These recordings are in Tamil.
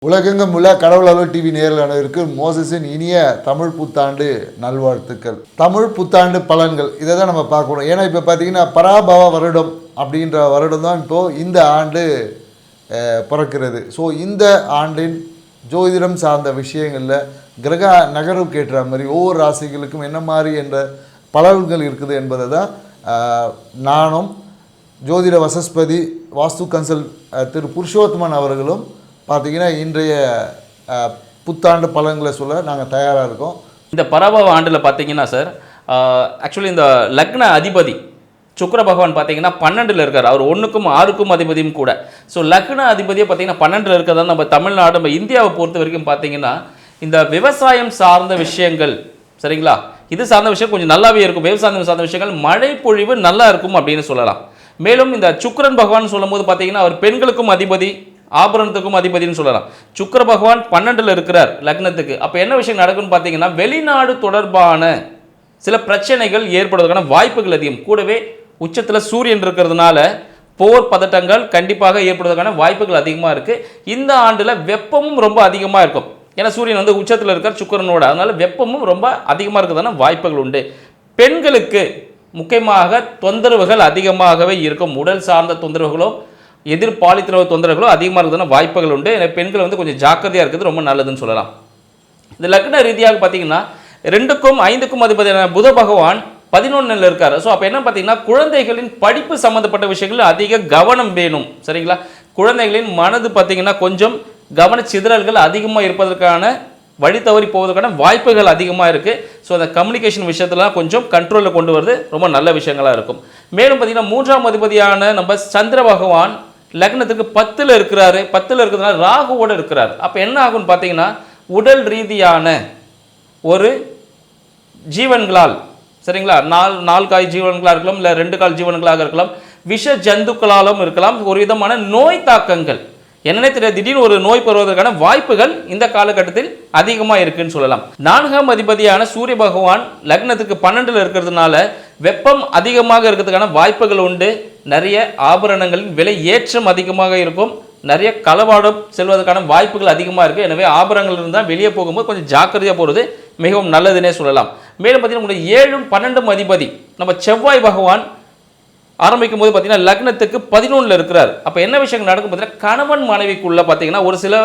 உலகெங்கும் உள்ள கடவுள் அலுவல் டிவி நேயர்களுக்கு மோசஸின் இனிய தமிழ் புத்தாண்டு நல்வாழ்த்துக்கள். தமிழ் புத்தாண்டு பலன்கள் இதை தான் நம்ம பார்க்கணும். ஏன்னா இப்போ பார்த்தீங்கன்னா பராபவ வருடம் அப்படின்ற வருடம் தான் இப்போது இந்த ஆண்டு பிறக்கிறது. ஸோ இந்த ஆண்டின் ஜோதிடம் சார்ந்த விஷயங்களில் கிரக நகர்வுக்கு ஏற்ற மாதிரி ஒவ்வொரு ராசிகளுக்கும் என்ன மாதிரி என்ற பலன்கள் இருக்குது என்பதை தான் நானும் ஜோதிட வசஸ்பதி வாஸ்து கன்சல் திரு புருஷோத்தமன் அவர்களும் பார்த்தீங்கன்னா இன்றைய புத்தாண்டு பலன்களை சொல்ல நாங்கள் தயாராக இருக்கோம். இந்த பராபவ ஆண்டில் பார்த்தீங்கன்னா சார், ஆக்சுவலி இந்த லக்ன அதிபதி சுக்கிர பகவான் பார்த்தீங்கன்னா 12ல் இருக்கார். அவர் 1க்கும் 6க்கும் அதிபதியும் கூட. ஸோ லக்ன அதிபதியை பார்த்தீங்கன்னா 12ல் இருக்கிறதா நம்ம தமிழ்நாடு நம்ம இந்தியாவை பொறுத்த வரைக்கும் பார்த்தீங்கன்னா இந்த விவசாயம் சார்ந்த விஷயங்கள் சரிங்களா, இது சார்ந்த விஷயம் கொஞ்சம் நல்லாவே இருக்கும். விவசாயம் சார்ந்த விஷயங்கள் மழை பொழிவு நல்லா இருக்கும் அப்படின்னு சொல்லலாம். மேலும் இந்த சுக்கிரன் பகவான் சொல்லும் போது பார்த்தீங்கன்னா அவர் பெண்களுக்கும் அதிபதி, ஆபரணத்துக்கும் அதிபதினு சொல்லலாம். சுக்கிர பகவான் 12ல் இருக்கிறார் லக்னத்துக்கு. அப்போ என்ன விஷயம் நடக்கும்னு பார்த்தீங்கன்னா வெளிநாடு தொடர்பான சில பிரச்சனைகள் ஏற்படுவதற்கான வாய்ப்புகள் அதிகம். கூடவே உச்சத்தில் சூரியன் இருக்கிறதுனால போர் பதட்டங்கள் கண்டிப்பாக ஏற்படுவதற்கான வாய்ப்புகள் அதிகமாக இருக்குது. இந்த ஆண்டில் வெப்பமும் ரொம்ப அதிகமாக இருக்கும். ஏன்னா சூரியன் வந்து உச்சத்தில் இருக்கார் சுக்கிரனோட, அதனால வெப்பமும் ரொம்ப அதிகமாக இருக்கிறதான வாய்ப்புகள் உண்டு. பெண்களுக்கு முக்கியமாக தொந்தரவுகள் அதிகமாகவே இருக்கும். உடல் சார்ந்த தொந்தரவுகளோ எதிர்பாலித்திரவு தொந்தரவுகளோ அதிகமாக இருக்கிறதான வாய்ப்புகள் உண்டு. எனவே பெண்கள் வந்து கொஞ்சம் ஜாக்கிரதையாக இருக்கிறது ரொம்ப நல்லதுன்னு சொல்லலாம். இந்த லக்ன ரீதியாக பார்த்தீங்கன்னா 2க்கும் 5க்கும் அதிபதியான புத பகவான் 11ல் இருக்கார். ஸோ அப்போ என்ன பார்த்தீங்கன்னா குழந்தைகளின் படிப்பு சம்மந்தப்பட்ட விஷயங்கள் அதிக கவனம் வேணும் சரிங்களா. குழந்தைகளின் மனது பார்த்தீங்கன்னா கொஞ்சம் கவன சிதறல்கள் அதிகமாக இருப்பதற்கான வழி தவறி போவதற்கான வாய்ப்புகள் அதிகமாக இருக்குது. ஸோ அந்த கம்யூனிகேஷன் விஷயத்துலாம் கொஞ்சம் கண்ட்ரோலில் கொண்டு வரது ரொம்ப நல்ல விஷயங்களாக இருக்கும். மேலும் பார்த்தீங்கன்னா 3ஆம் அதிபதியான நம்ம சந்திர பகவான் லக்னத்துக்கு 10ல் இருக்கிறாரு. 10ல் இருக்கிறதுனால ராகுவோடு இருக்கிறார். அப்போ என்ன ஆகும்னு பார்த்தீங்கன்னா உடல் ரீதியான ஒரு ஜீவன்களால் சரிங்களா, 4 கால் ஜீவன்களாக இருக்கலாம், இல்லை 2 கால் ஜீவன்களாக இருக்கலாம், விஷ ஜந்துக்களாலும் இருக்கலாம், ஒரு விதமான நோய் தாக்கங்கள் என்னன்னே தெரியாது திடீர்னு ஒரு நோய் பெறுவதற்கான வாய்ப்புகள் இந்த காலகட்டத்தில் அதிகமாக இருக்குன்னு சொல்லலாம். 4ஆம் அதிபதியான சூரிய பகவான் லக்னத்துக்கு 12ல் இருக்கிறதுனால வெப்பம் அதிகமாக இருக்கிறதுக்கான வாய்ப்புகள் உண்டு. நிறைய ஆபரணங்களின் விலை ஏற்றம் அதிகமாக இருக்கும். நிறைய களவாடம் செல்வதற்கான வாய்ப்புகள் அதிகமாக இருக்குது. எனவே ஆபரணங்கள் இருந்தால் வெளியே போகும்போது கொஞ்சம் ஜாக்கிரதையாக போகிறது மிகவும் நல்லதுன்னே சொல்லலாம். மேலும் பார்த்தீங்கன்னா உங்களுக்கு 7ம் 12ம் அதிபதி நம்ம செவ்வாய் பகவான் ஆரம்பிக்கும் போது பார்த்தீங்கன்னா லக்னத்துக்கு 11ல் இருக்கிறார். அப்போ என்ன விஷயங்கள் நடக்கும் பார்த்தீங்கன்னா கணவன் மனைவிக்குள்ள பார்த்தீங்கன்னா ஒரு சில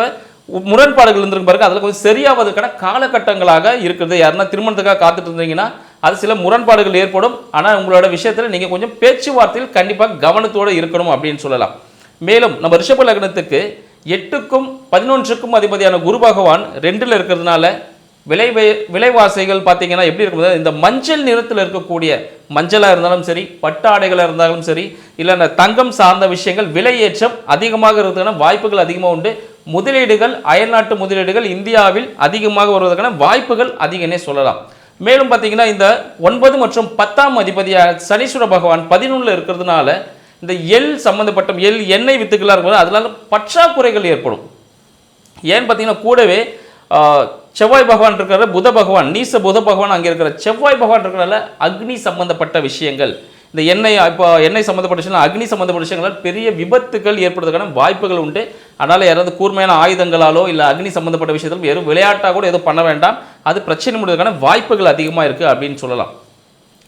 முரண்பாடுகள் இருந்திருக்கு பாருங்க, அதில் கொஞ்சம் சரியாவதற்கான காலகட்டங்களாக இருக்கிறது. யாருன்னா திருமணத்துக்காக காத்துட்டு இருந்தீங்கன்னா அது சில முரண்பாடுகள் ஏற்படும். ஆனால் உங்களோட விஷயத்தில் நீங்கள் கொஞ்சம் பேச்சுவார்த்தையில் கண்டிப்பாக கவனத்தோடு இருக்கணும் அப்படின்னு சொல்லலாம். மேலும் நம்ம ரிஷப லக்னத்துக்கு 8க்கும் 11க்கும் அதிபதியான குரு பகவான் 2ல் இருக்கிறதுனால விலைவாசிகள் பார்த்தீங்கன்னா எப்படி இருக்கும், இந்த மஞ்சள் நிறத்தில் இருக்கக்கூடிய மஞ்சளாக இருந்தாலும் சரி, பட்டாடைகளாக இருந்தாலும் சரி, இல்லை தங்கம் சார்ந்த விஷயங்கள் விலையேற்றம் அதிகமாக இருக்கிறதுக்கான வாய்ப்புகள் அதிகமாக உண்டு. முதலீடுகள் அயல்நாட்டு முதலீடுகள் இந்தியாவில் அதிகமாக வருவதற்கான வாய்ப்புகள் அதிகனே சொல்லலாம். மேலும் பார்த்தீங்கன்னா இந்த 9 மற்றும் 10ஆம் அதிபதியாக சனீஸ்வர பகவான் 11ல் இருக்கிறதுனால இந்த சம்பந்தப்பட்ட எண்ணெய் வித்துக்களாக இருக்கும்போது அதனால பற்றாக்குறைகள் ஏற்படும். ஏன்னு பார்த்தீங்கன்னா கூடவே செவ்வாய் பகவான் இருக்கிற புத பகவான் நீச புத பகவான் அங்கே இருக்கிற செவ்வாய் பகவான் இருக்கிறனால அக்னி சம்பந்தப்பட்ட விஷயங்கள், இந்த எண்ணெய் சம்பந்தப்பட்ட விஷயங்கள், அக்னி சம்பந்தப்பட்ட விஷயங்களால் பெரிய விபத்துகள் ஏற்படுவதற்கான வாய்ப்புகள் உண்டு. அதனால் யாராவது கூர்மையான ஆயுதங்களாலோ இல்லை அக்னி சம்பந்தப்பட்ட விஷயத்திலும் வெறும் விளையாட்டாக கூட எதுவும் பண்ண வேண்டாம். அது பிரச்சனை முடிவதற்கான வாய்ப்புகள் அதிகமாக இருக்குது அப்படின்னு சொல்லலாம்.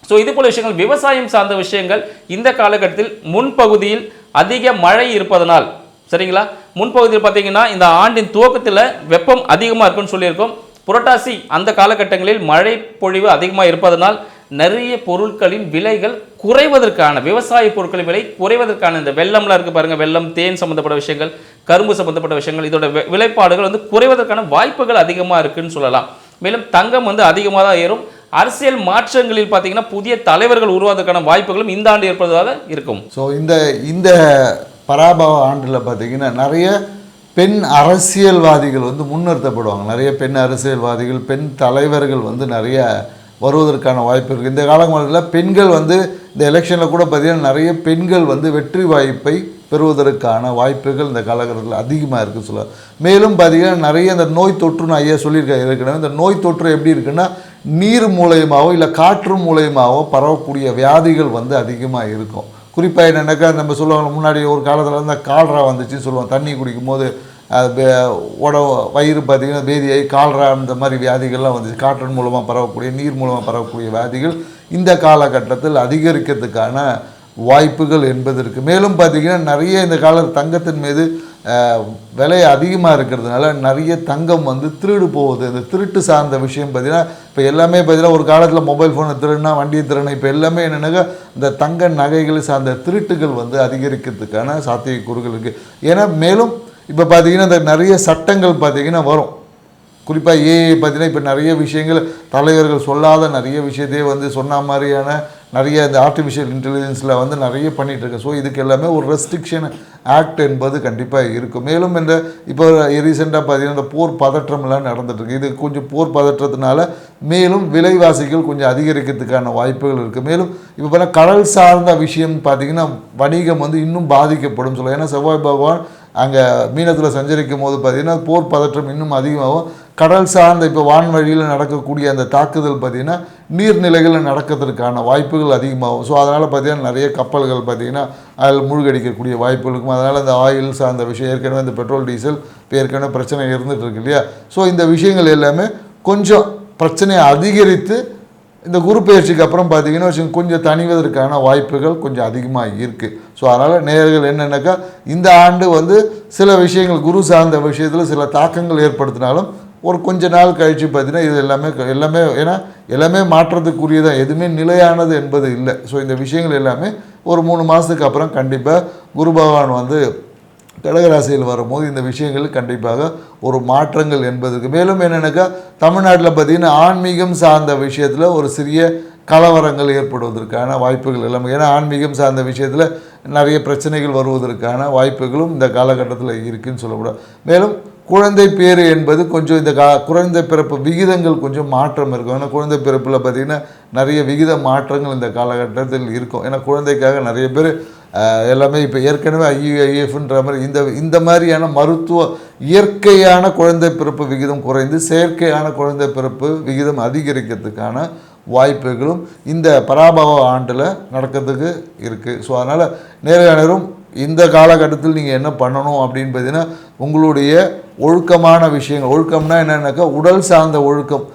ஸோ இது போல விஷயங்கள் விவசாயம் சார்ந்த விஷயங்கள் இந்த காலகட்டத்தில் முன்பகுதியில் அதிக மழை இருப்பதனால் சரிங்களா, முன்பகுதியில் பார்த்தீங்கன்னா இந்த ஆண்டின் துவக்கத்தில் வெப்பம் அதிகமாக இருக்குன்னு சொல்லியிருக்கோம். புரட்டாசி அந்த காலகட்டங்களில் மழை பொழிவு அதிகமாக இருப்பதனால் நிறைய பொருட்களின் விலைகள் குறைவதற்கான, விவசாய பொருட்களின் விலை குறைவதற்கான இந்த வெள்ளம்லாம் இருக்குது பாருங்கள், வெள்ளம், தேன் சம்மந்தப்பட்ட விஷயங்கள், கரும்பு சம்மந்தப்பட்ட விஷயங்கள், இதோட விலைப்பாடுகள் வந்து குறைவதற்கான வாய்ப்புகள் அதிகமாக இருக்குன்னு சொல்லலாம். மேலும் தங்கம் வந்து அதிகமாக தான் ஏறும். அரசியல் மாற்றங்களில் பார்த்தீங்கன்னா புதிய தலைவர்கள் உருவாவதற்கான வாய்ப்புகளும் இந்த ஆண்டு ஏற்படுவதாக இருக்கும். ஸோ இந்த பராபவ ஆண்டில் பார்த்தீங்கன்னா நிறைய பெண் அரசியல்வாதிகள் வந்து முன்னிறுத்தப்படுவாங்க. நிறைய பெண் அரசியல்வாதிகள், பெண் தலைவர்கள் வந்து நிறைய வருவதற்கான வாய்ப்பு இருக்குது. இந்த காலங்களில் பெண்கள் வந்து இந்த எலெக்ஷனில் கூட பார்த்திங்கன்னா நிறைய பெண்கள் வந்து வெற்றி வாய்ப்பை பெறுவதற்கான வாய்ப்புகள் இந்த காலகட்டத்தில் அதிகமாக இருக்குது சொல்ல. மேலும் பார்த்திங்கன்னா நிறைய இந்த நோய் தொற்றுன்னு ஐயா சொல்லியிருக்காங்க ஏற்கனவே. இந்த நோய் தொற்று எப்படி இருக்குன்னா நீர் மூலயமாவோ இல்லை காற்று மூலயமாவோ பரவக்கூடிய வியாதிகள் வந்து அதிகமாக இருக்கும். குறிப்பாக என்னென்னாக்கா நம்ம சொல்லுவாங்க, முன்னாடி ஒரு காலத்தில் இந்த கால்ரா வந்துச்சுன்னு சொல்லுவோம், தண்ணி குடிக்கும் போது வயிறு பார்த்திங்கன்னா பேதியாகி கால்ரா அந்த மாதிரி வியாதிகள்லாம் வந்துச்சு. காற்றின் மூலமாக பரவக்கூடிய நீர் மூலமாக பரவக்கூடிய வியாதிகள் இந்த காலகட்டத்தில் அதிகரிக்கிறதுக்கான வாய்ப்புகள் என்பது இருக்குது. மேலும் பார்த்திங்கன்னா நிறைய இந்த கால தங்கத்தின் மீது விலை அதிகமாக இருக்கிறதுனால நிறைய தங்கம் வந்து திருடு போகுது. இந்த திருட்டு சார்ந்த விஷயம் பார்த்திங்கன்னா இப்போ எல்லாமே பார்த்திங்கன்னா ஒரு காலத்தில் மொபைல் ஃபோனை திருடுனா வண்டியை திருடணும், இப்போ எல்லாமே என்னென்னாக்கா இந்த தங்க நகைகளை சார்ந்த திருட்டுகள் வந்து அதிகரிக்கிறதுக்கான சாத்தியக்கூறுகள் இருக்குது. ஏன்னா மேலும் இப்போ பார்த்திங்கன்னா இந்த நிறைய சட்டங்கள் பார்த்திங்கன்னா வரும். குறிப்பாக ஏஐ பார்த்திங்கன்னா இப்போ நிறைய விஷயங்கள் தலைவர்கள் சொல்லாத நிறைய விஷயத்தையே வந்து சொன்ன மாதிரியான நிறைய இந்த ஆர்டிஃபிஷியல் இன்டெலிஜென்ஸில் வந்து நிறைய பண்ணிகிட்ருக்கு. ஸோ இதுக்கு எல்லாமே ஒரு ரெஸ்ட்ரிக்ஷன் ஆக்ட் என்பது கண்டிப்பாக இருக்கும். மேலும் இந்த இப்போ ரீசெண்டாக பார்த்திங்கன்னா இந்த போர் பதற்றம்லாம் நடந்துகிட்ருக்கு. இது கொஞ்சம் போர் பதற்றத்தினால மேலும் விலைவாசிகள் கொஞ்சம் அதிகரிக்கிறதுக்கான வாய்ப்புகள் இருக்குது. மேலும் இப்போ பார்த்தா கடல் சார்ந்த விஷயம் பார்த்திங்கன்னா வணிகம் வந்து இன்னும் பாதிக்கப்படும் சொல்லுவோம். ஏன்னா செவ்வாய் பகவான் அங்கே மீனத்தில் சஞ்சரிக்கும் போது பார்த்திங்கன்னா போர் பதற்றம் இன்னும் அதிகமாகும். கடல் சார்ந்த இப்போ வான்வழியில் நடக்கக்கூடிய அந்த தாக்குதல் பார்த்திங்கன்னா நீர்நிலைகளில் நடக்கிறதுக்கான வாய்ப்புகள் அதிகமாகும். ஸோ அதனால் பார்த்திங்கன்னா நிறைய கப்பல்கள் பார்த்திங்கன்னா அதில் மூழ்கடிக்கக்கூடிய வாய்ப்புகள் இருக்கும். அதனால் இந்த ஆயில் சார்ந்த விஷயம் ஏற்கனவே இந்த பெட்ரோல் டீசல் இப்போ ஏற்கனவே பிரச்சனை இருந்துகிட்டு இருக்கு இல்லையா. ஸோ இந்த விஷயங்கள் எல்லாமே கொஞ்சம் பிரச்சனையை அதிகரித்து இந்த குரு பயிற்சிக்கு அப்புறம் பார்த்திங்கன்னா கொஞ்சம் தணிவதற்கான வாய்ப்புகள் கொஞ்சம் அதிகமாக இருக்குது. ஸோ அதனால் நேயர்கள் என்னென்னாக்கா இந்த ஆண்டு வந்து சில விஷயங்கள் குரு சார்ந்த விஷயத்தில் சில தாக்கங்கள் ஏற்படுத்தினாலும் ஒரு கொஞ்ச நாள் கழித்து பார்த்திங்கன்னா இது எல்லாமே ஏன்னா எல்லாமே மாற்றத்துக்குரியதான், எதுவுமே நிலையானது என்பது இல்லை. ஸோ இந்த விஷயங்கள் எல்லாமே ஒரு 3 மாதத்துக்கு அப்புறம் கண்டிப்பாக குரு பகவான் வந்து கடகராசியில் வரும்போது இந்த விஷயங்கள் கண்டிப்பாக ஒரு மாற்றங்கள் என்பதுக்கு. மேலும் என்னென்னாக்கா தமிழ்நாட்டில் பார்த்திங்கன்னா ஆன்மீகம் சார்ந்த விஷயத்தில் ஒரு சிறிய கலவரங்கள் ஏற்படுவதற்கான வாய்ப்புகள் எல்லாமே. ஏன்னா ஆன்மீகம் சார்ந்த விஷயத்தில் நிறைய பிரச்சனைகள் வருவதற்கான வாய்ப்புகளும் இந்த காலகட்டத்தில் இருக்குதுன்னு சொல்லக்கூடாது. மேலும் குழந்தை பேர் என்பது கொஞ்சம் இந்த குழந்தை பிறப்பு விகிதங்கள் கொஞ்சம் மாற்றம் இருக்கும். ஏன்னா குழந்தை பிறப்பில் பார்த்திங்கன்னா நிறைய விகித மாற்றங்கள் இந்த காலகட்டத்தில் இருக்கும். ஏன்னா குழந்தைக்காக நிறைய பேர் எல்லாமே இப்போ ஏற்கனவே ஐஎஃப்ன்ற மாதிரி இந்த மாதிரியான மருத்துவ இயற்கையான குழந்தை பிறப்பு விகிதம் குறைந்து செயற்கையான குழந்தை பிறப்பு விகிதம் அதிகரிக்கிறதுக்கான வாய்ப்புகளும் இந்த பராபவ ஆண்டில் நடக்கிறதுக்கு இருக்குது. ஸோ அதனால் நேரம் இந்த காலகட்டத்தில் நீங்கள் என்ன பண்ணணும் அப்படின்னு பார்த்தீங்கன்னா உங்களுடைய ஒழுக்கமான விஷயங்கள், ஒழுக்கம்னா என்னென்னாக்கா உடல் சார்ந்த ஒழுக்கம்,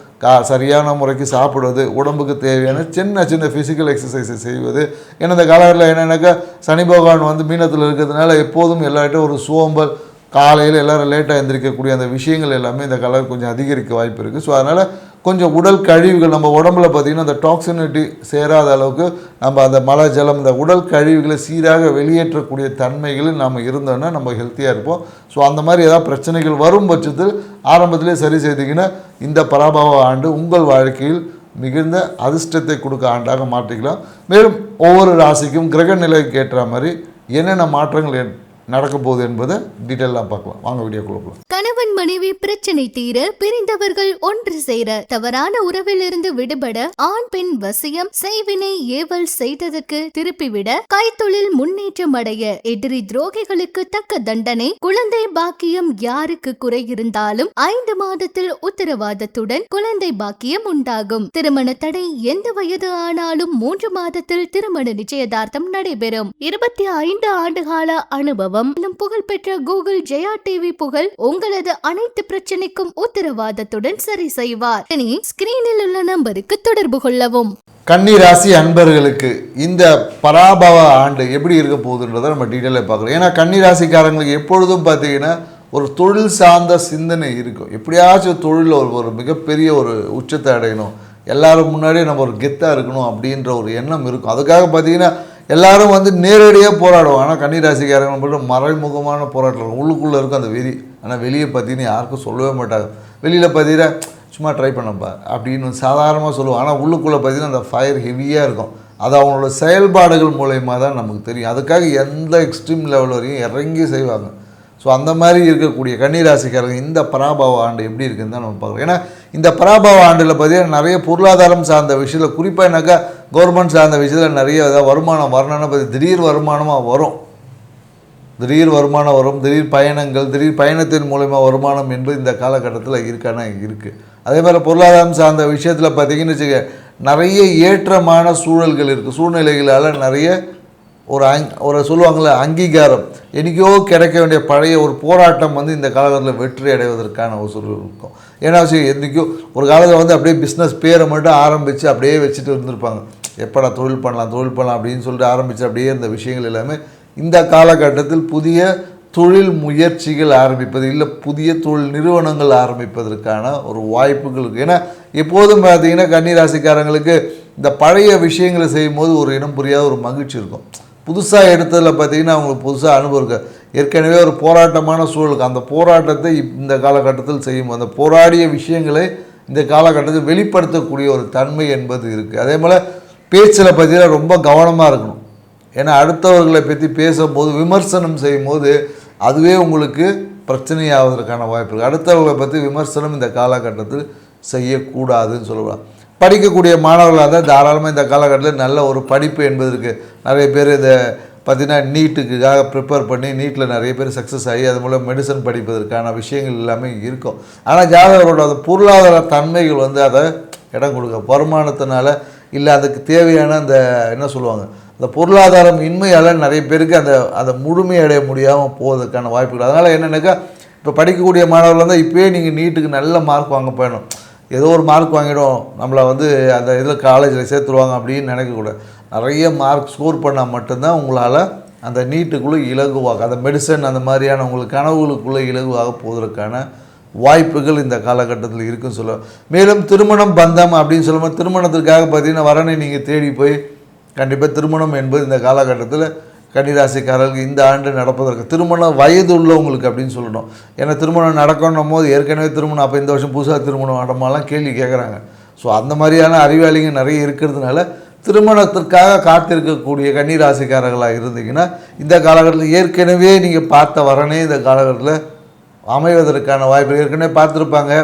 சரியான முறைக்கு சாப்பிடுவது, உடம்புக்கு தேவையான சின்ன சின்ன ஃபிசிக்கல் எக்ஸசைஸை செய்வது. ஏன்னா இந்த காலகட்டத்தில் என்னென்னாக்கா சனி பகவான் வந்து மீனத்தில் இருக்கிறதுனால எப்போதும் எல்லார்ட்டும் ஒரு சோம்பல், காலையில் எல்லோரும் லேட்டாக எழுந்திரிக்கக்கூடிய அந்த விஷயங்கள் எல்லாமே இந்த கலர் கொஞ்சம் அதிகரிக்க வாய்ப்பு இருக்குது. ஸோ அதனால் கொஞ்சம் உடல் கழிவுகள் நம்ம உடம்புல பார்த்திங்கன்னா அந்த டாக்ஸினிட்டி சேராத அளவுக்கு நம்ம அந்த மலை ஜலம் இந்த உடல் கழிவுகளை சீராக வெளியேற்றக்கூடிய தன்மைகளில் நம்ம இருந்தோன்னா நம்ம ஹெல்த்தியாக இருப்போம். ஸோ அந்த மாதிரி ஏதாவது பிரச்சனைகள் வரும் பட்சத்தில் ஆரம்பத்திலே சரி செய்திங்கன்னா இந்த பராபவ ஆண்டு உங்கள் வாழ்க்கையில் மிகுந்த அதிர்ஷ்டத்தை கொடுக்க ஆண்டாக மாற்றிக்கலாம். மேலும் ஒவ்வொரு ராசிக்கும் கிரக நிலைக்கு ஏற்ற மாதிரி என்னென்ன மாற்றங்கள் நடக்க போகுது என்பதை டீட்டெயிலாக பார்க்கலாம். வாங்க வீடியோக்குள்ள போகலாம். கணவன் மனைவி பிரச்சனை தீர, பிரிந்தவர்கள் ஒன்று சேர, தவறான உறவிலிருந்து விடுபட, ஆண் பெண் வசியம், செய்வினை ஏவல் செய்ததுக்கு திருப்பிவிட, கைத்தொழில் முன்னேற்றம் அடைய, எதிரி துரோகிகளுக்கு தக்க தண்டனை, குழந்தை பாக்கியம் யாருக்கு குறை இருந்தாலும் 5 மாதத்தில் உத்தரவாதத்துடன் குழந்தை பாக்கியம் உண்டாகும். திருமண தடை எந்த வயது ஆனாலும் 3 மாதத்தில் திருமண நிச்சயதார்த்தம் நடைபெறும். 25 ஆண்டுகால அனுபவம், புகழ்பெற்ற கூகுள் ஜெயா டிவி புகழ் உங்களது அனைத்து பிரச்சனைக்கும் உத்தரவாதத்துடன் சரி செய்வார். ஸ்கிரீனில் உள்ள நம்பருக்கு தொடர்பு கொள்ளவும். கன்னி ராசி அன்பர்களுக்கு இந்த பராபவ ஆண்டு எப்படி இருக்க போகுதுன்றதை நம்ம டீட்டெயிலாக பார்க்குறோம். ஏன்னா கன்னி ராசிக்காரங்களுக்கு எப்பொழுதும் பார்த்தீங்கன்னா ஒரு தொழில் சார்ந்த சிந்தனை இருக்கும். எப்படியாச்சும் தொழிலில் ஒரு மிகப்பெரிய ஒரு உச்சத்தை அடையணும், எல்லாரும் முன்னாடியே நம்ம ஒரு கெத்தாக இருக்கணும் அப்படின்ற ஒரு எண்ணம் இருக்கும். அதுக்காக பார்த்தீங்கன்னா எல்லாரும் வந்து நேரடியாக போராடுவோம். ஆனால் கன்னிராசிக்காரங்க மட்டும் மறைமுகமான போராட்டம் உள்ளுக்குள்ளே இருக்கும் அந்த வெறி. ஆனால் வெளியே பார்த்தீங்கன்னா யாருக்கும் சொல்லவே மாட்டாங்க. வெளியில் பார்த்தீங்கன்னா சும்மா ட்ரை பண்ணப்பா அப்படின்னு சாதாரணமாக சொல்லுவோம். ஆனால் உள்ளுக்குள்ளே பார்த்தீங்கன்னா அந்த ஃபயர் ஹெவியாக இருக்கும். அது அவங்களோட செயல்பாடுகள் மூலயமா தான் நமக்கு தெரியும். அதுக்காக எந்த எக்ஸ்ட்ரீம் லெவல் வரையும் இறங்கி செய்வாங்க. ஸோ அந்த மாதிரி இருக்கக்கூடிய கன்னிராசிக்காரங்க இந்த பராபவ ஆண்டு எப்படி இருக்குன்னு தான் நம்ம பார்க்குறோம். ஏன்னா இந்த பராபவ ஆண்டில் பார்த்தீங்கன்னா நிறைய பொருளாதாரம் சார்ந்த விஷயத்தில், குறிப்பாக என்னக்கா கவர்மெண்ட் சார்ந்த விஷயத்தில் நிறைய ஏதாவது வருமானம் வரணும்னா பார்த்து திடீர் வருமானமாக வரும். திடீர் வருமானம் வரும், திடீர் பயணங்கள், திடீர் பயணத்தின் மூலமா வருமானம் என்பது இந்த காலகட்டத்தில் இருக்கான இருக்குது. அதே மாதிரி பொருளாதாரம் சார்ந்த விஷயத்தில் பார்த்திங்கன்னு வச்சுக்க நிறைய ஏற்றமான சூழல்கள் இருக்குது. சூழ்நிலைகளால் நிறைய ஒரு சொல்லுவாங்கள்ல அங்கீகாரம், என்றைக்கோ கிடைக்க வேண்டிய பழைய ஒரு போராட்டம் வந்து இந்த காலகட்டத்தில் வெற்றி அடைவதற்கான ஒரு சூழல் இருக்கும். ஏன்னா என்றைக்கோ ஒரு காலத்தில் வந்து அப்படியே பிஸ்னஸ் பேரை மட்டும் ஆரம்பித்து அப்படியே வச்சுட்டு இருந்திருப்பாங்க. எப்படா தொழில் பண்ணலாம் அப்படின்னு சொல்லிட்டு ஆரம்பித்து அப்படியே இந்த விஷயங்கள் எல்லாமே இந்த காலகட்டத்தில் புதிய தொழில் முயற்சிகள் ஆரம்பிப்பது, இல்லை புதிய தொழில் நிறுவனங்கள் ஆரம்பிப்பதற்கான ஒரு வாய்ப்புகள் இருக்குது. ஏன்னா எப்போதும் பார்த்தீங்கன்னா கன்னிராசிக்காரங்களுக்கு இந்த பழைய விஷயங்களை செய்யும்போது ஒரு இனம் புரியாத ஒரு மகிழ்ச்சி இருக்கும். புதுசாக எடுத்ததில் பார்த்திங்கன்னா அவங்களுக்கு புதுசாக அனுபவம் இருக்குது. ஏற்கனவே ஒரு போராட்டமான சூழலுக்கு அந்த போராட்டத்தை இந்த காலகட்டத்தில் செய்யும், அந்த போராடிய விஷயங்களை இந்த காலகட்டத்தில் வெளிப்படுத்தக்கூடிய ஒரு தன்மை என்பது இருக்குது. அதே போல் பேச்சில் பார்த்திங்கன்னா ரொம்ப கவனமாக இருக்கணும். ஏன்னா அடுத்தவர்களை பற்றி பேசும்போது விமர்சனம் செய்யும்போது அதுவே உங்களுக்கு பிரச்சனையாவதற்கான வாய்ப்பு இருக்குது. அடுத்தவர்களை பற்றி விமர்சனம் இந்த காலகட்டத்தில் செய்யக்கூடாதுன்னு சொல்லலாம். படிக்கக்கூடிய மாணவர்களாக இருந்தால் தாராளமாக இந்த காலகட்டத்தில் நல்ல ஒரு படிப்பு என்பது இருக்குது. நிறைய பேர் இதை பார்த்திங்கன்னா நீட்டுக்காக ப்ரிப்பேர் பண்ணி நீட்டில் நிறைய பேர் சக்ஸஸ் ஆகி அது மூலம் மெடிசன் படிப்பதற்கான விஷயங்கள் எல்லாமே இருக்கும். ஆனால் ஜாதகரோட அந்த பொருளாதார தன்மைகள் வந்து அதை இடம் கொடுக்க வருமானத்தினால இல்லை அதுக்கு தேவையான அந்த என்ன சொல்லுவாங்க அந்த பொருளாதாரம் இன்மையால் நிறைய பேருக்கு அந்த முழுமையடைய முடியாமல் போவதற்கான வாய்ப்புகள். அதனால் என்னென்னாக்கா இப்போ படிக்கக்கூடிய மாணவர்கள் தான் இப்போயே நீங்கள் நீட்டுக்கு நல்ல மார்க் வாங்க போயணும், ஏதோ ஒரு மார்க் வாங்கிடும் நம்மளை வந்து அந்த இதில் காலேஜில் சேர்த்துருவாங்க அப்படின்னு நினைக்கக்கூடாது. நிறைய மார்க் ஸ்கோர் பண்ணால் மட்டும்தான் உங்களால் அந்த நீட்டுக்குள்ளே இலகுவாக அந்த மெடிசன் அந்த மாதிரியான உங்களுக்கு கனவுகளுக்குள்ளே இலகுவாக போவதற்கான வாய்ப்புகள் இந்த காலகட்டத்தில் இருக்குன்னு சொல்லுவேன். மேலும் திருமணம் பந்தம் அப்படின்னு சொல்லும்போது திருமணத்திற்காக பார்த்திங்கன்னா வரனை நீங்கள் தேடி போய் கண்டிப்பாக திருமணம் என்பது இந்த காலகட்டத்தில் கன்னிராசிக்காரர்களுக்கு இந்த ஆண்டு நடப்பதற்கு திருமண வயது உள்ளவங்களுக்கு அப்படின்னு சொல்லணும். ஏன்னா திருமணம் நடக்கணும் போது ஏற்கனவே திருமணம் அப்போ இந்த வருஷம் புதுசாக திருமணம் நடமாலாம் கேள்வி கேட்குறாங்க. ஸோ அந்த மாதிரியான அறிவாளிங்க நிறைய இருக்கிறதுனால திருமணத்திற்காக காத்திருக்கக்கூடிய கன்னிராசிக்காரர்களாக இருந்தீங்கன்னா இந்த காலகட்டத்தில் ஏற்கனவே நீங்கள் பார்த்த வரனே இந்த காலகட்டத்தில் அமைவதற்கான வாய்ப்பு ஏற்கனவே பார்த்துருப்பாங்க.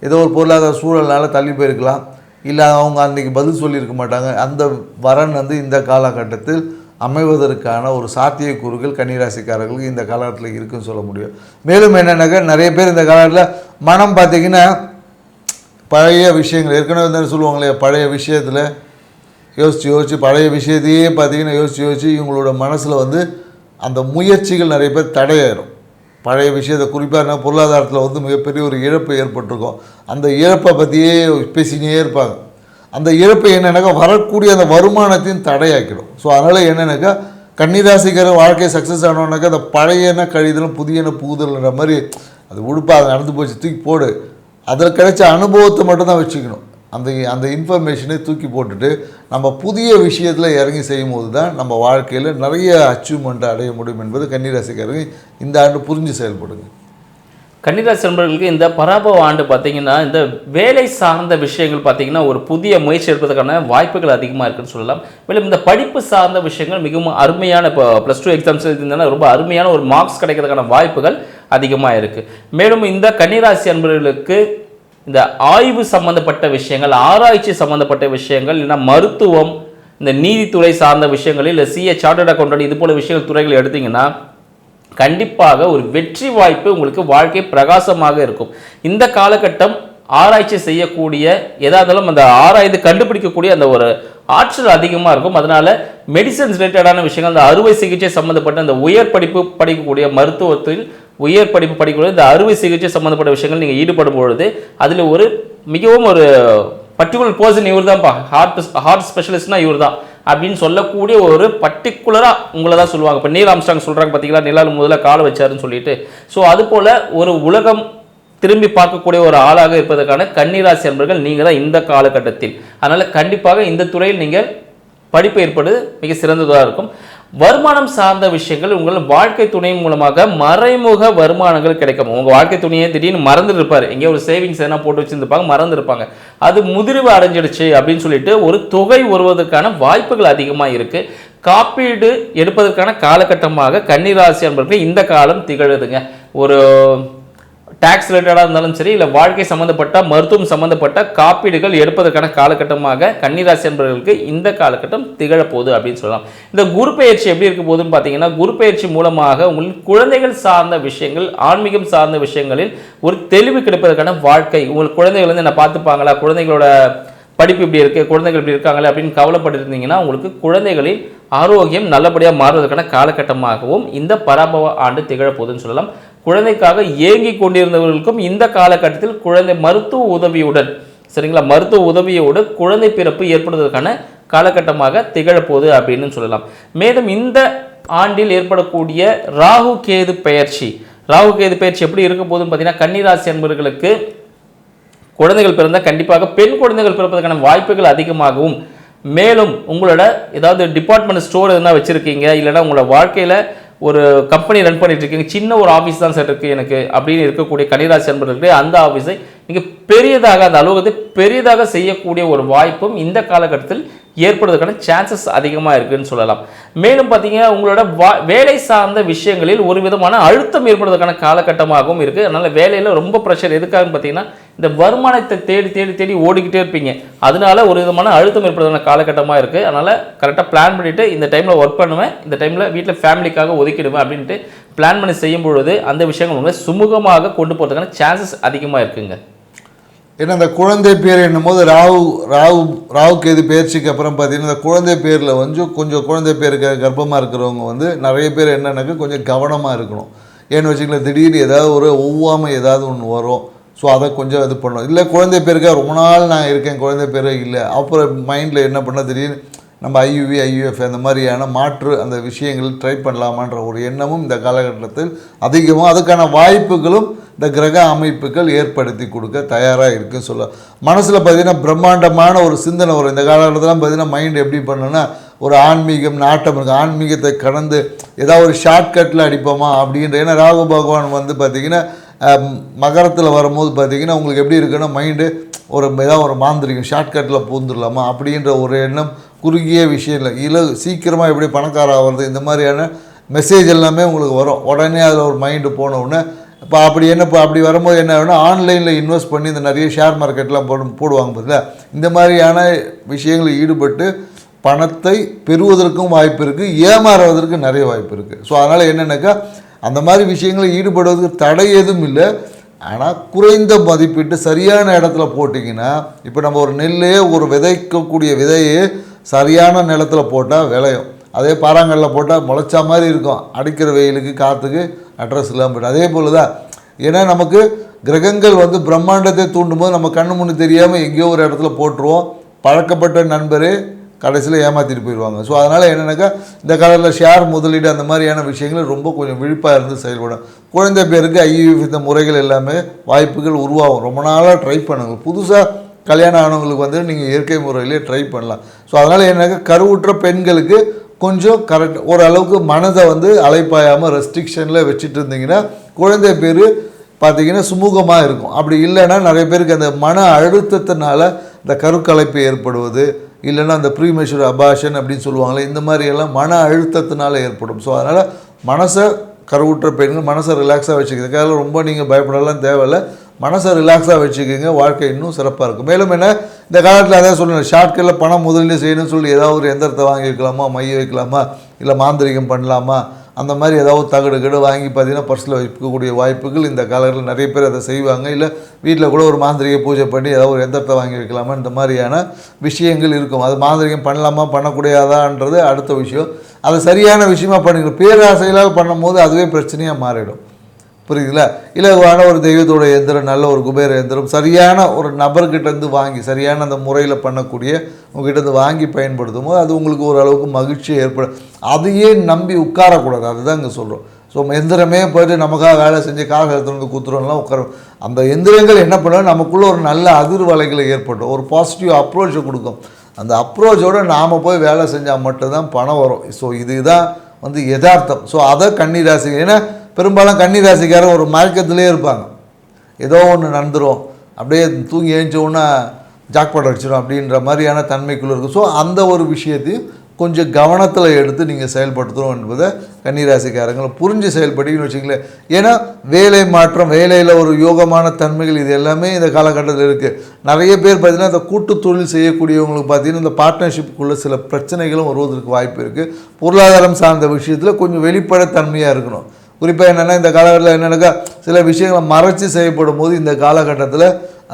ஏதோ ஒரு பொருளாதார சூழல்னால தள்ளி போயிருக்கலாம், இல்லை அவங்க அன்றைக்கி பதில் சொல்லியிருக்க மாட்டாங்க. அந்த வரன் வந்து இந்த காலகட்டத்தில் அமைவதற்கான ஒரு சாத்தியக்கூறுகள் கன்னிராசிக்காரர்களுக்கு இந்த காலகட்டத்தில் இருக்குன்னு சொல்ல முடியும். மேலும் என்னென்னாக்கா நிறைய பேர் இந்த காலகட்டத்தில் மனம் பார்த்திங்கன்னா பழைய விஷயங்கள் ஏற்கனவே வந்து சொல்லுவாங்களே பழைய விஷயத்தில் யோசித்து பழைய விஷயத்தையே பார்த்திங்கன்னா யோசித்து இவங்களோட மனசில் வந்து அந்த முயற்சிகள் நிறைய பேர் தடையாயிரும். பழைய விஷயத்தை குறிப்பாக பொருளாதாரத்தில் வந்து மிகப்பெரிய ஒரு இழப்பு ஏற்பட்டிருக்கும். அந்த இழப்பை பற்றியே பேசினே இருப்பாங்க. அந்த இழப்பு என்னென்னாக்கா வரக்கூடிய அந்த வருமானத்தையும் தடையாக்கிடும். ஸோ அதனால் என்னென்னாக்கா கன்னிராசிக்கார வாழ்க்கை சக்ஸஸ் ஆனோன்னாக்கா அந்த பழையன கழிதலும் புதியன புகுதல்ன்ற மாதிரி அது உடுப்பா அதை நடந்து போச்சு தூக்கி போடு, அதில் கிடைச்ச அனுபவத்தை மட்டும்தான் வச்சுக்கணும். அந்த இன்ஃபர்மேஷனை தூக்கி போட்டுட்டு நம்ம புதிய விஷயத்தில் இறங்கி செய்யும் போது தான் நம்ம வாழ்க்கையில் நிறைய அச்சீவ்மெண்ட்டை அடைய முடியும் என்பது கன்னிராசிக்காரர்கள் இந்த ஆண்டு புரிஞ்சு செயல்படுங்க. கன்னிராசி நண்பர்களுக்கு இந்த பராபவ ஆண்டு பார்த்தீங்கன்னா இந்த வேலை சார்ந்த விஷயங்கள் பார்த்தீங்கன்னா ஒரு புதிய முயற்சி எடுப்பதற்கான வாய்ப்புகள் அதிகமாக இருக்குன்னு சொல்லலாம். மேலும் இந்த படிப்பு சார்ந்த விஷயங்கள் மிகவும் அருமையான இப்போ +2 எக்ஸாம்ஸ் எழுதியிருந்தா ரொம்ப அருமையான ஒரு மார்க்ஸ் கிடைக்கிறதுக்கான வாய்ப்புகள் அதிகமாக இருக்குது. மேலும் இந்த கன்னிராசி நண்பர்களுக்கு இந்த ஆய்வு சம்பந்தப்பட்ட விஷயங்கள், ஆராய்ச்சி சம்பந்தப்பட்ட விஷயங்கள், இல்லைன்னா மருத்துவம், இந்த நீதித்துறை சார்ந்த விஷயங்கள், இல்லை CA சார்ட்டர்ட் அக்கௌண்டன்ட் இது போல விஷயங்கள் துறைகள் எடுத்திங்கன்னா கண்டிப்பாக ஒரு வெற்றி வாய்ப்பு உங்களுக்கு வாழ்க்கை பிரகாசமாக இருக்கும். இந்த காலகட்டம் ஆராய்ச்சி செய்யக்கூடிய ஏதாவதாலும் அந்த ஆராய்ந்து கண்டுபிடிக்கக்கூடிய அந்த ஒரு ஆற்றல் அதிகமாக இருக்கும். அதனால் மெடிசன்ஸ் ரிலேட்டடான விஷயங்கள், அந்த அறுவை சிகிச்சை சம்மந்தப்பட்ட அந்த உயர் படிப்பு படிக்கக்கூடிய மருத்துவத்தில் உயர் படிப்பு படிக்கக்கூடிய இந்த அறுவை சிகிச்சை சம்மந்தப்பட்ட விஷயங்கள் நீங்கள் ஈடுபடும் பொழுது அதில் ஒரு மிகவும் ஒரு பர்டிகுலர் பர்சன் இவர் தான்ப்பா, ஹார்ட் ஸ்பெஷலிஸ்ட்னா இவர் தான் அப்படின்னு சொல்லக்கூடிய ஒரு பர்டிகுலராக உங்களை தான் சொல்லுவாங்க. இப்போ நீல் ஆம்ஸ்ட்ராங் சொல்கிறாங்க பார்த்தீங்களா, நிலாவில் முதல்ல காலை வச்சாருன்னு சொல்லிட்டு. ஸோ அதுபோல் ஒரு உலகம் திரும்பி பார்க்கக்கூடிய ஒரு ஆளாக இருப்பதற்கான கன்னிராசி அன்பர்கள் நீங்கள் தான் இந்த காலகட்டத்தில். அதனால் கண்டிப்பாக இந்த துறையில் நீங்கள் படிப்பு ஏற்படுவது மிக சிறந்ததாக இருக்கும். வருமானம் சார்ந்த விஷயங்கள் உங்கள் வாழ்க்கை துணை மூலமாக மறைமுக வருமானங்கள் கிடைக்கும். உங்கள் வாழ்க்கை துணையை திடீர்னு மறந்துட்டு இருப்பார், எங்கேயோ ஒரு சேவிங்ஸ் எதனா போட்டு வச்சுருப்பாங்க, மறந்துருப்பாங்க, அது முதிர்வு அடைஞ்சிடுச்சு அப்படின்னு சொல்லிட்டு ஒரு தொகை வருவதற்கான வாய்ப்புகள் அதிகமாக இருக்குது. காப்பீடு எடுப்பதற்கான காலகட்டமாக கன்னிராசி அன்பர்களுக்கு இந்த காலம் திகழுதுங்க. ஒரு டாக்ஸ் ரிலேட்டடாக இருந்தாலும் சரி, இல்லை வாழ்க்கை சம்மந்தப்பட்ட மருத்துவம் சம்மந்தப்பட்ட காப்பீடுகள் எடுப்பதற்கான காலகட்டமாக கன்னிராசி அன்பர்களுக்கு இந்த காலகட்டம் திகழப்போகுது அப்படின்னு சொல்லலாம். இந்த குரு பெயர்ச்சி எப்படி இருக்க போகுதுன்னு பார்த்தீங்கன்னா, குரு பெயர்ச்சி மூலமாக உங்களுக்கு குழந்தைகள் சார்ந்த விஷயங்கள், ஆன்மீகம் சார்ந்த விஷயங்களில் ஒரு தெளிவு கிடைப்பதற்கான வாழ்க்கை. உங்களுக்கு குழந்தைகள் வந்து என்ன பார்த்துப்பாங்களா, குழந்தைகளோட படிப்பு இப்படி இருக்குது, குழந்தைகள் இப்படி இருக்காங்களே அப்படின்னு கவலைப்பட்டு இருந்தீங்கன்னா உங்களுக்கு குழந்தைகளின் ஆரோக்கியம் நல்லபடியாக மாறுவதற்கான காலகட்டமாகவும் இந்த பராபவ ஆண்டு திகழப்போகுதுன்னு சொல்லலாம். குழந்தைக்காக ஏங்கி கொண்டிருந்தவர்களுக்கும் இந்த காலகட்டத்தில் குழந்தை மருத்துவ உதவியுடன், சரிங்களா, மருத்துவ உதவியோடு குழந்தை பிறப்பு ஏற்படுவதற்கான காலகட்டமாக திகழப்போகுது அப்படின்னு சொல்லலாம். மேலும் இந்த ஆண்டில் ஏற்படக்கூடிய ராகு கேது பெயர்ச்சி எப்படி இருக்க போகுதுன்னு பார்த்தீங்கன்னா, கன்னிராசி அன்பர்களுக்கு குழந்தைகள் பிறந்தால் கண்டிப்பாக பெண் குழந்தைகள் பிறப்பதற்கான வாய்ப்புகள் அதிகமாகவும், மேலும் உங்களோட ஏதாவது டிபார்ட்மெண்ட் ஸ்டோர் எதுனா வச்சுருக்கீங்க, இல்லைனா உங்களோட வாழ்க்கையில் ஒரு கம்பெனி ரன் பண்ணிட்டு இருக்கீங்க, சின்ன ஒரு ஆஃபீஸ் தான் சார் இருக்குது எனக்கு அப்படின்னு இருக்கக்கூடிய கன்னிராசி அன்பர்களுக்கு அந்த ஆஃபீஸை நீங்கள் பெரியதாக, அந்த அலுவலகத்தை பெரியதாக செய்யக்கூடிய ஒரு வாய்ப்பும் இந்த காலகட்டத்தில் ஏற்படுவதற்கான சான்சஸ் அதிகமாக இருக்குதுன்னு சொல்லலாம். மேலும் பார்த்தீங்கன்னா உங்களோட வேலை சார்ந்த விஷயங்களில் ஒரு விதமான அழுத்தம் ஏற்படுவதற்கான காலகட்டமாகவும் இருக்குது. அதனால் வேலையில் ரொம்ப ப்ரெஷர் எதுக்காகன்னு பார்த்தீங்கன்னா, இந்த வருமானத்தை தேடி தேடி தேடி ஓடிக்கிட்டே இருப்பீங்க, அதனால ஒரு விதமான அழுத்தம் ஏற்படுவதற்கான காலகட்டமாக இருக்குது. அதனால் கரெக்டாக பிளான் பண்ணிவிட்டு இந்த டைமில் ஒர்க் பண்ணுவேன், இந்த டைமில் வீட்டில் ஃபேமிலிக்காக ஒதுக்கிடுவேன் அப்படின்ட்டு பிளான் பண்ணி செய்யும் பொழுது அந்த விஷயங்கள் உங்களை சுமூகமாக கொண்டு போகிறதுக்கான சான்சஸ் அதிகமாக இருக்குங்க. ஏன்னா அந்த குழந்தை பேர் என்னும் போது ராகு கேது பயிற்சிக்கு அப்புறம் பார்த்தீங்கன்னா இந்த குழந்தை பேரில் கொஞ்சம் குழந்தை பேருக்கு கர்ப்பமாக இருக்கிறவங்க நிறைய பேர் என்னன்னாக்க கொஞ்சம் கவனமாக இருக்கணும். ஏன்னு வச்சுக்கலாம், திடீர்னு ஏதாவது ஒரு ஒவ்வாமை ஏதாவது ஒன்று வரும். ஸோ அதை கொஞ்சம் இது பண்ணணும். இல்லை குழந்தை பேருக்காக ரொம்ப நாள் நான் இருக்கேன், குழந்தை பேரே இல்லை, அப்புறம் மைண்டில் என்ன பண்ணால் திடீர்னு நம்ம IUF அந்த மாதிரியான மாற்று அந்த விஷயங்கள் ட்ரை பண்ணலாமான்ற ஒரு எண்ணமும் இந்த காலகட்டத்தில் அதிகமாக, அதுக்கான வாய்ப்புகளும் இந்த கிரக அமைப்புகள் ஏற்படுத்தி கொடுக்க தயாராக இருக்குன்னு சொல்ல. மனசில் பார்த்திங்கன்னா பிரம்மாண்டமான ஒரு சிந்தனை வரும். இந்த காலகட்டத்தில் பார்த்திங்கன்னா மைண்ட் எப்படி பண்ணணும்னா ஒரு ஆன்மீகம் நாட்டம் இருக்குது. ஆன்மீகத்தை கடந்து ஏதாவது ஒரு ஷார்ட்கட்டில் அடிப்போமா அப்படின்ற. ஏன்னா ராகு பகவான் பார்த்திங்கன்னா மகரத்தில் வரும்போது பார்த்திங்கன்னா உங்களுக்கு எப்படி இருக்குன்னா மைண்டு ஏதாவது ஒரு மாந்திரிகம் ஷார்ட்கட்டில் பூந்துடலாமா அப்படின்ற ஒரு எண்ணம், குறுகிய விஷயம் இல்லை, சீக்கிரமாக எப்படி பணக்கார ஆகிறது, இந்த மாதிரியான மெசேஜ் எல்லாமே உங்களுக்கு வரும். உடனே அதில் ஒரு மைண்டு போனவுடனே இப்போ அப்படி வரும்போது என்ன ஆகுனா, ஆன்லைனில் இன்வெஸ்ட் பண்ணி இந்த நிறைய ஷேர் மார்க்கெட்லாம் போடுவாங்க பார்த்தீங்களா, இந்த மாதிரியான விஷயங்களில் ஈடுபட்டு பணத்தை பெறுவதற்கும் வாய்ப்பு இருக்குது, ஏமாறுவதற்கு நிறைய வாய்ப்பு இருக்குது. ஸோ அதனால் என்னென்னாக்கா அந்த மாதிரி விஷயங்களில் ஈடுபடுவதற்கு தடை எதுவும் இல்லை. ஆனால் குறைந்த மதிப்பீட்டு சரியான இடத்துல போட்டிங்கன்னா, இப்போ நம்ம ஒரு நெல்லே ஒரு விதைக்கக்கூடிய விதையே சரியான நிலத்தில் போட்டால் விளையும். அதே பாறாங்கல்ல போட்டால் முளைச்சா மாதிரி இருக்கும், அடிக்கிற வெயிலுக்கு காற்றுக்கு அட்ரஸ் இல்லாமல் போய்டும். அதே போல் தான். ஏன்னா நமக்கு கிரகங்கள் பிரம்மாண்டத்தை தூண்டும்போது நம்ம கண்ணு முன்னு தெரியாமல் எங்கேயோ ஒரு இடத்துல போட்டுருவோம். பழக்கப்பட்ட நண்பரே கடைசியில் ஏமாற்றிட்டு போயிடுவாங்க. ஸோ அதனால் என்னென்னாக்கா இந்த காலத்தில் ஷேர் முதலீடு அந்த மாதிரியான விஷயங்கள் ரொம்ப கொஞ்சம் விழிப்பாக இருந்து செயல்படும். குழந்தை பேருக்கு IUF இந்த முறைகள் எல்லாமே வாய்ப்புகள் உருவாகும். ரொம்ப நாளாக ட்ரை பண்ணுங்க. புதுசாக கல்யாணம் ஆனவங்களுக்கு நீங்கள் இயற்கை முறையிலே ட்ரை பண்ணலாம். ஸோ அதனால் என்னன்னாக்கா கருவுற்ற பெண்களுக்கு கொஞ்சம் கரெக்ட் ஓரளவுக்கு மனதை அலைப்பாயாமல் ரெஸ்ட்ரிக்ஷனில் வச்சுட்டு இருந்தீங்கன்னா குழந்தை பேர் பார்த்திங்கன்னா சுமூகமாக இருக்கும். அப்படி இல்லைன்னா நிறைய பேருக்கு அந்த மன அழுத்தத்தினால இந்த கருக்கலைப்பு ஏற்படுவது, இல்லைன்னா அந்த ப்ரீமெச்சூர் அபாஷன் அப்படின்னு சொல்லுவாங்களே, இந்த மாதிரியெல்லாம் மன அழுத்தத்தினால ஏற்படும். ஸோ அதனால் மனசை கருவுற்ற பெண்கள் மனசை ரிலாக்ஸாக வச்சுக்கிறதுக்கு அதெல்லாம் ரொம்ப நீங்கள் பயப்படலாம் தேவையில்லை. மனசை ரிலாக்ஸாக வச்சுக்கோங்க, வாழ்க்கை இன்னும் சிறப்பாக இருக்கும். மேலும் என்ன இந்த காலத்தில் அதான் சொல்லணும், ஷார்ட்கட்டில் பணம் முதலீடு செய்யணும்னு சொல்லி ஏதாவது ஒரு எந்திரத்தை வாங்கி வைக்கலாமா, மைய வைக்கலாமா, இல்லை மாந்திரிகம் பண்ணலாமா, அந்த மாதிரி ஏதாவது தகடு வாங்கி பார்த்தீங்கன்னா பர்ஸில் வைக்கக்கூடிய வாய்ப்புகள் இந்த காலத்தில் நிறைய பேர் அதை செய்வாங்க. இல்லை வீட்டில் கூட ஒரு மாந்திரிக பூஜை பண்ணி ஏதாவது ஒரு எந்திரத்தை வாங்கி வைக்கலாமா, இந்த மாதிரியான விஷயங்கள் இருக்கும். அது மாந்திரிகம் பண்ணலாமா பண்ணக்கூடாதான்றது அடுத்த விஷயம். அதை சரியான விஷயமாக பண்ணிக்கணும். பேராசைகளால் பண்ணும்போது அதுவே பிரச்சனையாக மாறிடும். புரியுதுங்களா? இலகுவான ஒரு தெய்வத்தோட எந்திரம், நல்ல ஒரு குபேர எந்திரம் சரியான ஒரு நபர்கிட்டேருந்து வாங்கி சரியான அந்த முறையில் பண்ணக்கூடிய உங்ககிட்ட வாங்கி பயன்படுத்தும் போது அது உங்களுக்கு ஓரளவுக்கு மகிழ்ச்சியை ஏற்படும். அதையே நம்பி உட்காரக்கூடாது, அதுதான் இங்கே சொல்கிறோம். ஸோ எந்திரமே போய்ட்டு நமக்காக வேலை செஞ்சு காக எடுத்துகிட்டு குத்துறோம்லாம் உட்காரும். அந்த எந்திரங்கள் என்ன பண்ணுவோம், நமக்குள்ளே ஒரு நல்ல அதிர்வலைகளை ஏற்படும், ஒரு பாசிட்டிவ் அப்ரோச்சை கொடுக்கும். அந்த அப்ரோச்சோடு நாம் போய் வேலை செஞ்சால் மட்டும்தான் பணம் வரும். ஸோ இதுதான் யதார்த்தம். ஸோ அதை கன்னிராசி, ஏன்னா பெரும்பாலும் கன்னிராசிக்காரன் ஒரு மயக்கத்திலே இருப்பாங்க. ஏதோ ஒன்று நடந்துடும், அப்படியே தூங்கி எழுந்தோன்னா ஜாக்பாட் அடிச்சிடும் அப்படின்ற மாதிரியான தன்மைக்குள்ளே இருக்கும். ஸோ அந்த ஒரு விஷயத்தையும் கொஞ்சம் கவனத்தில் எடுத்து நீங்கள் செயல்படுத்தணும் என்பதை கன்னிராசிக்காரங்களை புரிஞ்சு செயல்படுத்தின்னு வச்சுங்களேன். ஏன்னா வேலை மாற்றம், வேலையில் ஒரு யோகமான தன்மைகள் இது எல்லாமே இந்த காலகட்டத்தில் இருக்குது. நிறைய பேர் பார்த்திங்கன்னா இந்த கூட்டு தொழில் செய்யக்கூடியவங்களுக்கு பார்த்திங்கன்னா இந்த பார்ட்னர்ஷிப்புக்குள்ளே சில பிரச்சனைகளும் வருவதற்கு வாய்ப்பு இருக்குது. பொருளாதாரம் சார்ந்த விஷயத்தில் கொஞ்சம் வெளிப்படைத்தன்மையாக இருக்கணும். குறிப்பாக என்னென்னா இந்த காலகட்டத்தில் என்னென்னாக்கா சில விஷயங்களை மறைச்சி செய்யப்படும் போது இந்த காலகட்டத்தில்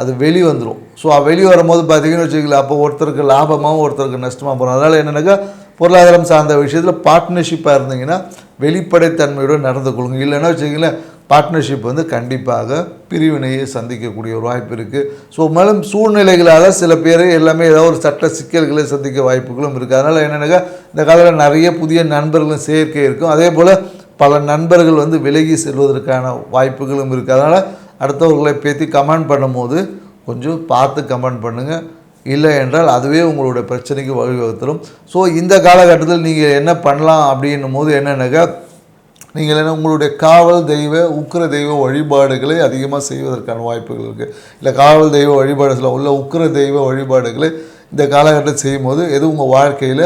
அது வெளி வந்துடும். ஸோ வெளி வரும்போது பார்த்தீங்கன்னு வச்சுக்கல, அப்போ ஒருத்தருக்கு லாபமாகவும் ஒருத்தருக்கு நஷ்டமாக போகும். அதனால் என்னென்னாக்கா பொருளாதாரம் சார்ந்த விஷயத்தில் பார்ட்னர்ஷிப்பாக இருந்தீங்கன்னா வெளிப்படைத்தன்மையுடன் நடந்து கொள்ளுங்க. இல்லைன்னா வச்சுக்கிங்களேன், பார்ட்னர்ஷிப் வந்து கண்டிப்பாக பிரிவினையை சந்திக்கக்கூடிய ஒரு வாய்ப்பு இருக்குது. ஸோ மேலும் சூழ்நிலைகளால் சில பேர் எல்லாமே ஏதாவது ஒரு சட்ட சிக்கல்களை சந்திக்க வாய்ப்புகளும் இருக்குது. அதனால் என்னென்னாக்கா இந்த காலத்தில் நிறைய புதிய நண்பர்களும் சேர்க்கை இருக்கும். அதே போல் பல நண்பர்கள் வந்து விலகி செல்வதற்கான வாய்ப்புகளும் இருக்குது. அதனால் அடுத்தவர்களை பற்றி கமெண்ட் பண்ணும்போது கொஞ்சம் பார்த்து கமெண்ட் பண்ணுங்கள். இல்லை என்றால் அதுவே உங்களுடைய பிரச்சனைக்கு வழிவகுத்தரும். ஸோ இந்த காலகட்டத்தில் நீங்கள் என்ன பண்ணலாம் அப்படின்னும் போது என்னென்னாக்கா, நீங்கள் என்ன உங்களுடைய காவல் தெய்வ உக்கிர தெய்வ வழிபாடுகளை அதிகமாக செய்வதற்கான வாய்ப்புகள் இருக்குது. இல்லை காவல் தெய்வ வழிபாடுல உள்ள உக்கிர தெய்வ வழிபாடுகளை இந்த காலகட்டத்தில் செய்யும்போது எது உங்கள் வாழ்க்கையில்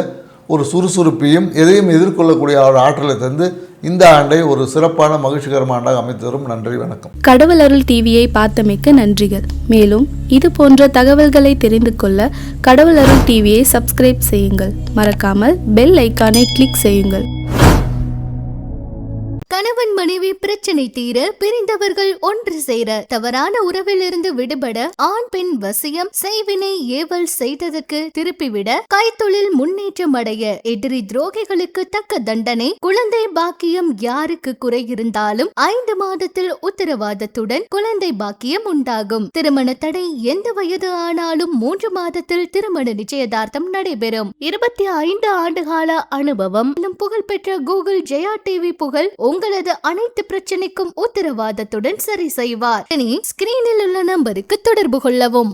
ஒரு சுறுசுறுப்பையும் எதையும் எதிர்கொள்ளக்கூடிய ஒரு ஆற்றலை தந்து இந்த ஆண்டை ஒரு சிறப்பான மகிழ்ச்சிகரமான ஆண்டாக அமைத்து தரும். நன்றி, வணக்கம். கடவுள் அருள் டிவியை பார்த்தமைக்க நன்றிகள். மேலும் இது போன்ற தகவல்களை தெரிந்து கொள்ள கடவுள் அருள் டிவியை சப்ஸ்கிரைப் செய்யுங்கள். மறக்காமல் பெல் ஐக்கானை கிளிக் செய்யுங்கள். கணவன் மனைவி பிரச்சனை தீர பிரிந்தவர்கள் ஒன்று சேர தவறான உறவிலிருந்து விடுபட ஆண் பெண் வசியம் செய்வினை ஏவல் செய்ததற்கு திருப்பிவிட கைத்தொழில் முன்னேற்றம் அடைய எதிரி துரோகிகளுக்கு தக்க தண்டனை குழந்தை பாக்கியம் யாருக்கு குறை இருந்தாலும் 5 மாதத்தில் உத்தரவாதத்துடன் குழந்தை பாக்கியம் உண்டாகும். திருமண தடை எந்த வயது ஆனாலும் 3 மாதத்தில் திருமண நிச்சயதார்த்தம் நடைபெறும். 25 ஆண்டுகால அனுபவம் புகழ்பெற்ற கூகுள் ஜெயா டிவி புகழ் உங்களது அனைத்து பிரச்சனைக்கும் உத்தரவாதத்துடன் சரி செய்வார். இனி ஸ்கிரீனில் உள்ள நம்பருக்கு தொடர்பு கொள்ளவும்.